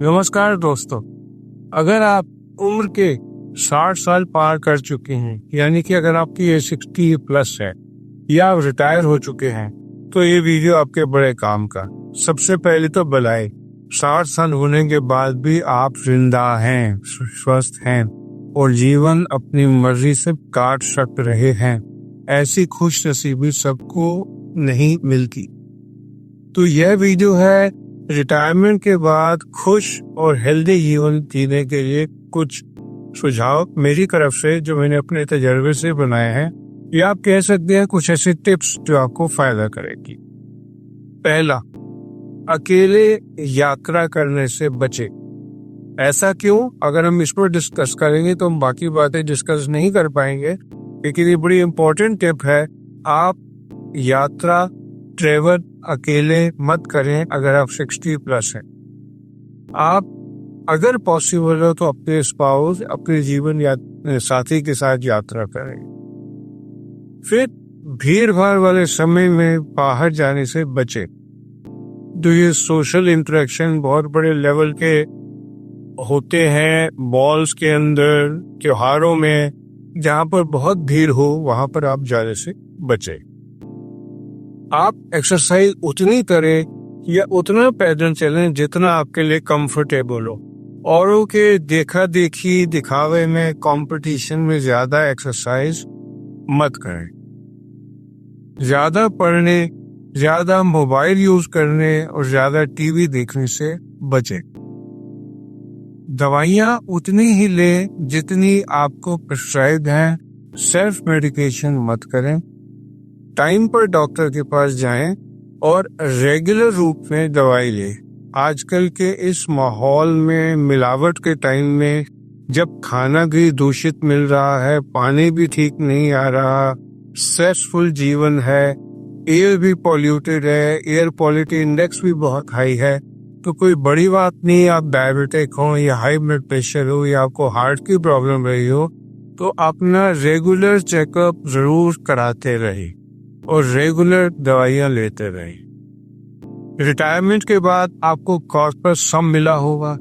नमस्कार दोस्तों, अगर आप उम्र के 60 साल पार कर चुके हैं, यानी कि अगर आपकी एज 60+ है या आप रिटायर हो चुके हैं, तो ये वीडियो आपके बड़े काम का। सबसे पहले तो बधाई, 60 साल होने के बाद भी आप जिंदा हैं, स्वस्थ हैं और जीवन अपनी मर्जी से काट सक रहे हैं। ऐसी खुश नसीबी सबको नहीं मिलती। तो यह वीडियो है रिटायरमेंट के बाद खुश और हेल्दी जीवन जीने के लिए कुछ सुझाव मेरी तरफ से जो मैंने अपने तजर्बे से बनाए हैं, या आप कह सकते हैं कुछ ऐसे टिप्स जो आपको फायदा करेगी। पहला, अकेले यात्रा करने से बचे। ऐसा क्यों? अगर हम इस पर डिस्कस करेंगे तो हम बाकी बातें डिस्कस नहीं कर पाएंगे, लेकिन ये बड़ी इंपॉर्टेंट टिप है। आप यात्रा ट्रेवल अकेले मत करें अगर आप 60+ हैं। आप अगर पॉसिबल हो तो अपने स्पाउस, अपने जीवन साथी के साथ यात्रा करें। फिर भीड़ भाड़ वाले समय में बाहर जाने से बचें। तो ये सोशल इंटरेक्शन बहुत बड़े लेवल के होते हैं, मॉल्स के अंदर, त्योहारों में, जहां पर बहुत भीड़ हो वहां पर आप जाने से बचें। आप एक्सरसाइज उतनी करें या उतना पैदल चलें जितना आपके लिए कंफर्टेबल हो। औरों के देखा देखी दिखावे में, कंपटीशन में ज्यादा एक्सरसाइज मत करें। ज्यादा पढ़ने, ज्यादा मोबाइल यूज करने और ज्यादा टीवी देखने से बचें। दवाइयां उतनी ही लें जितनी आपको प्रिस्क्राइब्ड हैं। सेल्फ मेडिकेशन मत करें। टाइम पर डॉक्टर के पास जाएं और रेगुलर रूप में दवाई लें। आजकल के इस माहौल में, मिलावट के टाइम में, जब खाना भी दूषित मिल रहा है, पानी भी ठीक नहीं आ रहा, स्ट्रेसफुल जीवन है, एयर भी पॉल्यूटेड है, एयर क्वालिटी इंडेक्स भी बहुत हाई है, तो कोई बड़ी बात नहीं आप डायबिटिक हो या हाई ब्लड प्रेशर हो या आपको हार्ट की प्रॉब्लम रही हो, तो अपना रेगुलर चेकअप जरूर कराते रहिए और रेगुलर दवाइयां लेते रहिए। रिटायरमेंट के बाद आपको कॉर्पोरेट सम मिला होगा,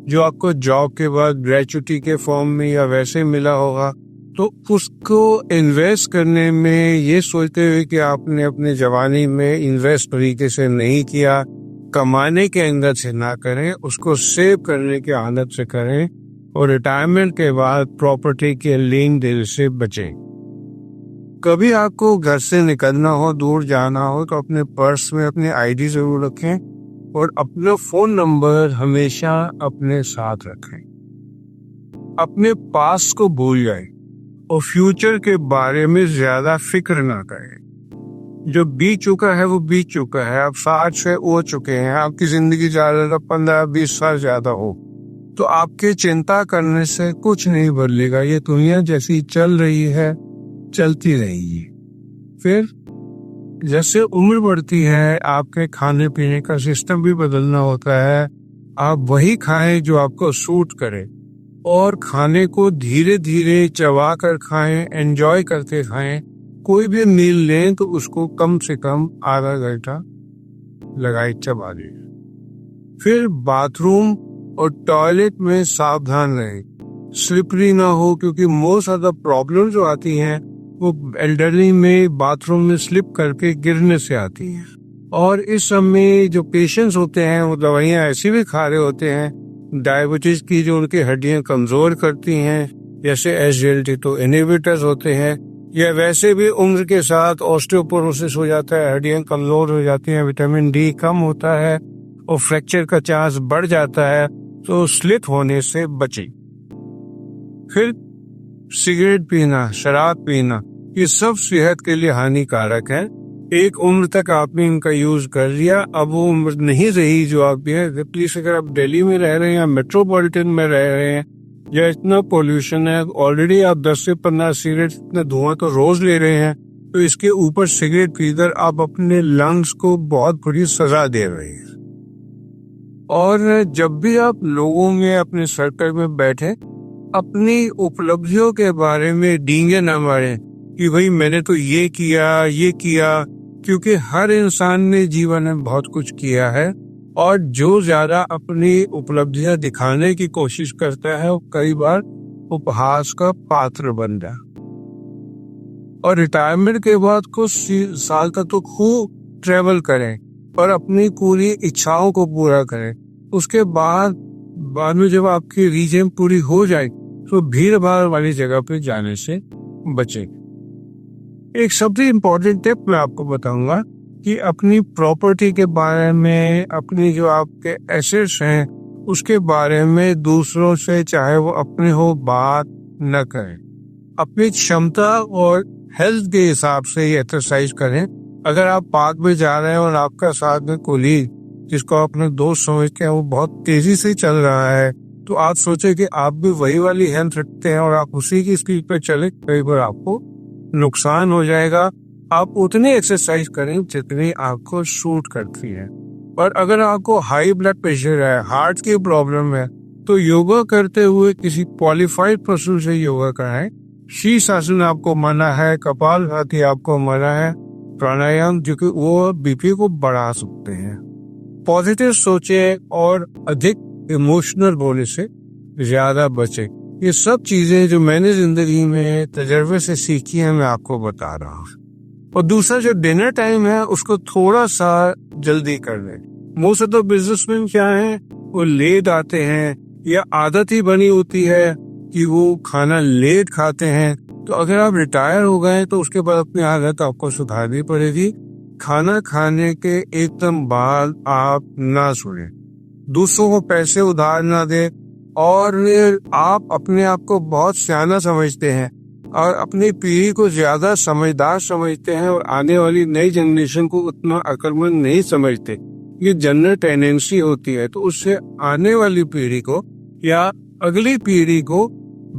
जो आपको जॉब के बाद ग्रेचुटी के फॉर्म में या वैसे मिला होगा, तो उसको इन्वेस्ट करने में ये सोचते हुए कि आपने अपने जवानी में इन्वेस्ट तरीके से नहीं किया, कमाने के अंदर से ना करें, उसको सेव करने की आदत से करें और रिटायरमेंट के बाद प्रॉपर्टी के लेन देन से बचें। कभी आपको घर से निकलना हो, दूर जाना हो, तो अपने पर्स में अपने आईडी जरूर रखें और अपना फोन नंबर हमेशा अपने साथ रखें। अपने पास को भूल जाएं और फ्यूचर के बारे में ज्यादा फिक्र ना करें। जो बीत चुका है वो बीत चुका है। आप 60 से हो चुके हैं, आपकी जिंदगी ज्यादा 15-20 साल ज्यादा हो, तो आपके चिंता करने से कुछ नहीं बदलेगा। ये दुनिया जैसी चल रही है चलती रहेगी। फिर जैसे उम्र बढ़ती है, आपके खाने पीने का सिस्टम भी बदलना होता है। आप वही खाएं जो आपको सूट करे और खाने को धीरे धीरे चबा कर खाएं, एंजॉय करते खाएं। कोई भी मील लें तो उसको कम से कम आधा घंटा लगाए चबा दें। फिर बाथरूम और टॉयलेट में सावधान रहें, स्लिपरी ना हो, क्योंकि मोस्ट ऑफ द प्रॉब्लम जो आती हैं वो एल्डरली में बाथरूम में स्लिप करके गिरने से आती है। और इस समय जो पेशेंट्स होते हैं वो दवाइयां ऐसी भी खा रहे होते हैं डायबिटीज की, जो उनकी हड्डियां कमजोर करती हैं, जैसे SGLT2 इनहिबिटर्स होते हैं, या वैसे भी उम्र के साथ ऑस्टियोपोरोसिस हो जाता है, हड्डियां कमजोर हो जाती हैं, विटामिन D कम होता है और फ्रैक्चर का चांस बढ़ जाता है, तो स्लिप होने से बचें। फिर सिगरेट पीना, शराब पीना, ये सब सेहत के लिए हानिकारक है। एक उम्र तक आपने इनका यूज कर लिया, अब वो उम्र नहीं रही जो आप पिए। प्लीज, अगर आप दिल्ली में रह रहे हैं या मेट्रोपॉलिटन में रह रहे हैं या इतना पोल्यूशन है, ऑलरेडी आप 10 से 15 सिगरेट इतना धुआं तो रोज ले रहे हैं, तो इसके ऊपर सिगरेट पीकर आप अपने लंग्स को बहुत बड़ी सजा दे रहे हैं। और जब भी आप लोगों में, अपने सर्कल में बैठे, अपनी उपलब्धियों के बारे में डींगे न मारें कि भाई मैंने तो ये किया, क्योंकि हर इंसान ने जीवन में बहुत कुछ किया है और जो ज्यादा अपनी उपलब्धियां दिखाने की कोशिश करता है वो कई बार उपहास का पात्र बन जाए। और रिटायरमेंट के बाद कुछ साल तक तो खूब ट्रेवल करें और अपनी पूरी इच्छाओं को पूरा करें। उसके बाद में जब आपकी रीजन पूरी हो जाए तो भीड़ भाड़ वाली जगह पे जाने से बचें। एक सबसे इम्पोर्टेंट टिप मैं आपको बताऊंगा कि अपनी प्रॉपर्टी के बारे में, अपनी जो आपके एसेट्स हैं उसके बारे में दूसरों से, चाहे वो अपने हो, बात न करें। अपनी क्षमता और हेल्थ के हिसाब से ही एक्सरसाइज करें। अगर आप पार्क में जा रहे हैं और आपका साथ में कोलीग, जिसको अपने दोस्त समझते हैं, वो बहुत तेजी से चल रहा है, तो आप सोचे कि आप भी वही वाली हेल्थ रखते हैं और आप उसी की स्पीड पे चले, कई बार आपको नुकसान हो जाएगा। आप उतनी एक्सरसाइज करें जितनी आपको सूट करती है। और अगर आपको हाई ब्लड प्रेशर है, हार्ट की प्रॉब्लम है, तो योगा करते हुए किसी क्वालिफाइड पर्सन से योगा कराएं। शीर्षासन आपको मना है, कपालभाति आपको मना है, प्राणायाम जो कि वो बीपी को बढ़ा सकते हैं। पॉजिटिव सोचे और अधिक इमोशनल होने से ज्यादा बचे। ये सब चीजें जो मैंने जिंदगी में तजर्बे से सीखी है, मैं आपको बता रहा हूँ। और दूसरा, जो डिनर टाइम है उसको थोड़ा सा जल्दी कर लें। मोस्ट ऑफ द बिजनेसमैन क्या है, वो लेट आते हैं या आदत ही बनी होती है कि वो खाना लेट खाते हैं। तो अगर आप रिटायर हो गए तो उसके बाद अपनी आदत आपको सुधारनी पड़ेगी। खाना खाने के एकदम बाद आप ना सोएं, दूसरों को पैसे उधार ना दें, और आप अपने आप को बहुत सियाना समझते हैं और अपनी पीढ़ी को ज्यादा समझदार समझते हैं और आने वाली नई जनरेशन को उतना अक्लमंद नहीं समझते। ये जनरल टेंडेंसी होती है। तो उससे आने वाली पीढ़ी को या अगली पीढ़ी को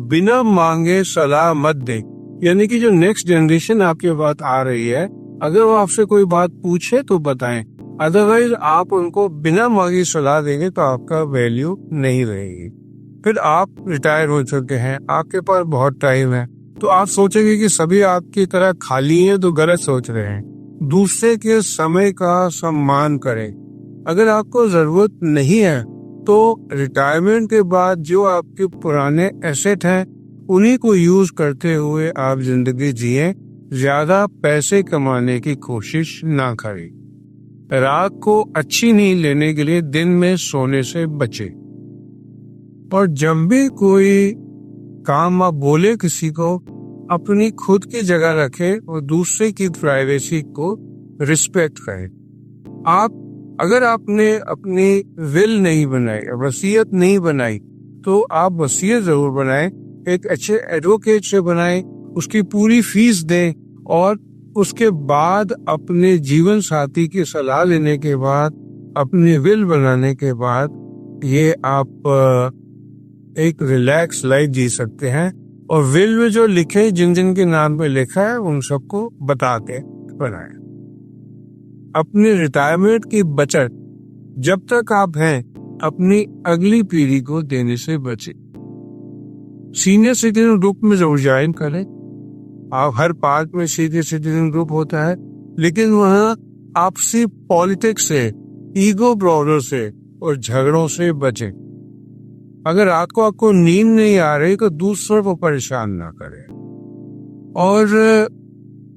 बिना मांगे सलाह मत दे। यानी कि जो नेक्स्ट जनरेशन आपके बाद आ रही है, अगर वो आपसे कोई बात पूछे तो बताएं, अदरवाइज आप उनको बिना मांगे सलाह देंगे तो आपका वैल्यू नहीं रहेगी। फिर आप रिटायर हो चुके हैं, आपके पास बहुत टाइम है, तो आप सोचेंगे कि सभी आपकी तरह खाली हैं, तो गलत सोच रहे हैं। दूसरे के समय का सम्मान करें। अगर आपको जरूरत नहीं है तो रिटायरमेंट के बाद जो आपके पुराने एसेट हैं उन्हीं को यूज करते हुए आप जिंदगी जिए। ज्यादा पैसे कमाने की कोशिश ना करें। रात को अच्छी नींद लेने के लिए दिन में सोने से बचे। और जब भी कोई काम आप बोले किसी को, अपनी खुद की जगह रखें और दूसरे की प्राइवेसी को रिस्पेक्ट करें। अगर आपने अपनी विल नहीं बनाई, वसीयत नहीं बनाई, तो आप वसीयत जरूर बनाएं। एक अच्छे एडवोकेट से बनाएं, उसकी पूरी फीस दें, और उसके बाद अपने जीवन साथी की सलाह लेने के बाद, अपनी विल बनाने के बाद, ये आप एक रिलैक्स लाइफ जी सकते हैं। और विल में जो लिखे, जिन जिन के नाम पे लिखा है, उन सबको बता के बनाएं। अपने रिटायरमेंट की बचत जब तक आप हैं अपनी अगली पीढ़ी को देने से बचे। सीनियर सिटीजन ग्रुप में जरूर ज्वाइन करें। आप हर पार्क में सीनियर सिटीजन ग्रुप होता है, लेकिन वहाँ आपसी पॉलिटिक्स से, ईगो प्रॉब्लम से और झगड़ों से बचें। अगर रात को आपको नींद नहीं आ रही तो दूसरों को परेशान ना करें। और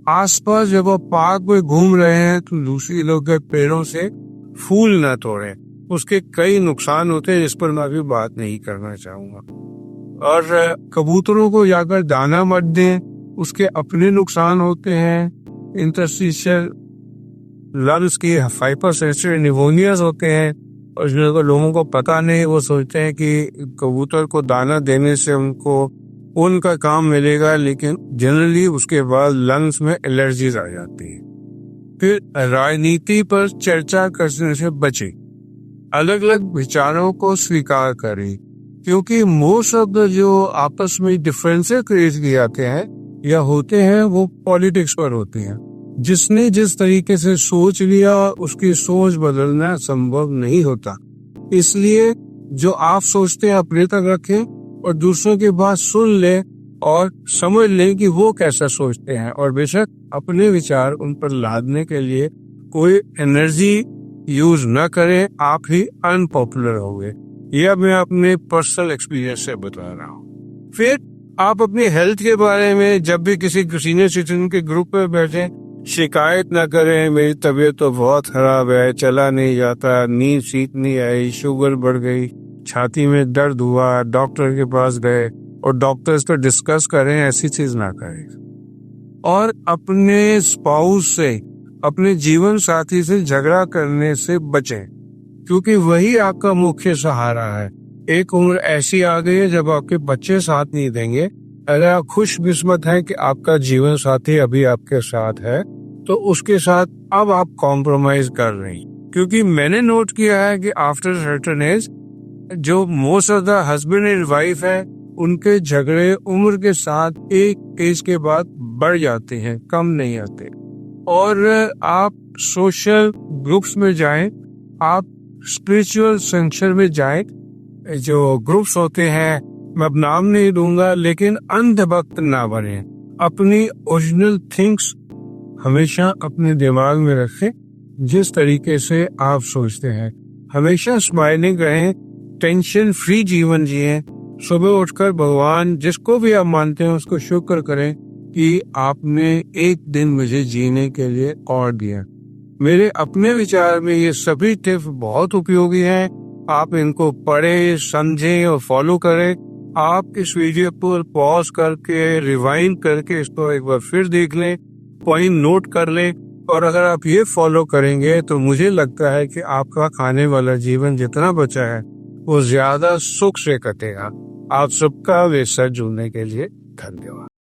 आसपास जब आप पार्क में घूम रहे हैं तो दूसरी लोग के पेड़ों से फूल ना तोड़ें। उसके कई नुकसान होते हैं जिस पर मैं अभी बात नहीं करना चाहूंगा। और कबूतरों को जाकर दाना मत दें, उसके अपने नुकसान होते हैं। इंटरस्टिशियल लंग्स की हाइपरसेंसिटिव निमोनियाज होते हैं, और जिनको लोगों को पता नहीं, वो सोचते हैं कि कबूतर को दाना देने से उनको उनका काम मिलेगा, लेकिन जनरली उसके बाद लंग्स में एलर्जीज आ जाती है। फिर राजनीति पर चर्चा करने से बचें। अलग अलग विचारों को स्वीकार करें, क्योंकि मोस्ट ऑफ द जो आपस में डिफरेंसेस क्रिएट किए जाते हैं या होते हैं, वो पॉलिटिक्स पर होते हैं। जिसने जिस तरीके से सोच लिया, उसकी सोच बदलना संभव नहीं होता। इसलिए जो आप सोचते हैं अपने तक रखें और दूसरों की बात सुन ले और समझ ले कि वो कैसा सोचते हैं, और बेशक अपने विचार उन पर लादने के लिए कोई एनर्जी यूज न करें, आप ही अनपॉपुलर होंगे। यह मैं अपने पर्सनल एक्सपीरियंस से बता रहा हूँ। फिर आप अपनी हेल्थ के बारे में जब भी किसी सीनियर सिटीजन के ग्रुप में बैठे, शिकायत ना करें, मेरी तबीयत तो बहुत खराब है, चला नहीं जाता, नींद सीख नहीं आई, शुगर बढ़ गई, छाती में दर्द हुआ, डॉक्टर के पास गए और डॉक्टर्स को डिस्कस करें, ऐसी चीज ना करें। और अपने स्पाउस से, अपने जीवन साथी से झगड़ा करने से बचें, क्योंकि वही आपका मुख्य सहारा है। एक उम्र ऐसी आ गई है जब आपके बच्चे साथ नहीं देंगे। अगर आप खुशकिस्मत हैं कि आपका जीवन साथी अभी आपके साथ है, तो उसके साथ अब आप कॉम्प्रोमाइज कर रहे हैं। क्योंकि मैंने नोट किया है कि आफ्टर सर्टेन एज, जो most of the husband and wife है, उनके झगड़े उम्र के साथ एक एज के बाद बढ़ जाते हैं, कम नहीं आते। और आप सोशल ग्रुप्स में जाएं, आप स्पिरिचुअल सेंक्शन में जाएं, जो ग्रुप्स होते हैं, मैं अब नाम नहीं दूंगा, लेकिन अंधभक्त ना बने। अपनी ओरिजिनल थिंग्स हमेशा अपने दिमाग में रखें, जिस तरीके से आप सोचते हैं। हमेशा स्माइलिंग रहें, टेंशन फ्री जीवन जिए। सुबह उठकर भगवान, जिसको भी आप मानते हैं, उसको शुक्र करें कि आपने एक दिन मुझे जीने के लिए और दिया। मेरे अपने विचार में ये सभी टिप्स बहुत उपयोगी हैं। आप इनको पढ़ें, समझें और फॉलो करें। आप इस वीडियो को पॉज करके, रिवाइंड करके इसको एक बार फिर देख लें, पॉइंट नोट कर लें, और अगर आप ये फॉलो करेंगे तो मुझे लगता है कि आपका खाने वाला जीवन जितना बचा है वो ज्यादा सुख से कटेगा। आप सबका मेरे साथ जुड़ने के लिए धन्यवाद।